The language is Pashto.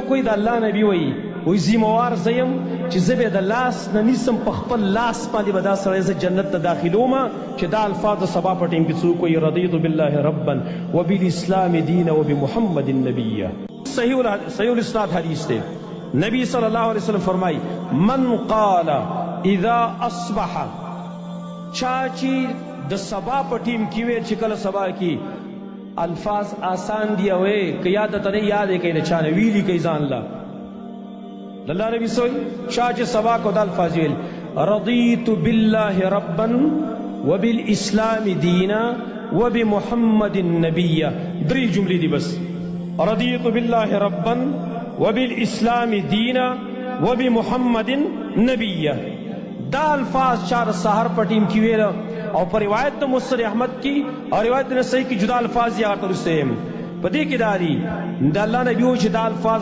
څوک وایي د الله نبی وایي ذموار زه یم چې زه به د لاس نه نیسم په خپل لاس باندې به دا سړی زه جنت ته داخلوم چې دا الفاظ د سبا په ټیم کې څوک وایي رضیت بالله ربا وبالاسلام دینا وبمحمد نبیا. صحیح الاسناد حدیث دی. نبی صلی اللہ علیہ وسلم فرمائی من قال اذا اصبح، چاچی د سبا په ټیم کې وی چې کله سبا کې الفاظ آسان دی اوے که یاد ته نه یاد کوي د چانه ویلی کوي ځان لا الله نبی سوئی چاچی سبا کو د الفاظ ویل رضیت بالله ربا وبالاسلام دینا وبمحمد نبیا. دری جملې دی بس. رضیت بالله ربا وبالاسلام دینا وبمحمد نبیا. دا الفاظ چار سحر پر ٹیم کی ویل او پر روایت د مسند احمد کی اور روایت نسائی کی جدا الفاظ یا تر سیم پدې کې داری د الله نبی او چې دا الفاظ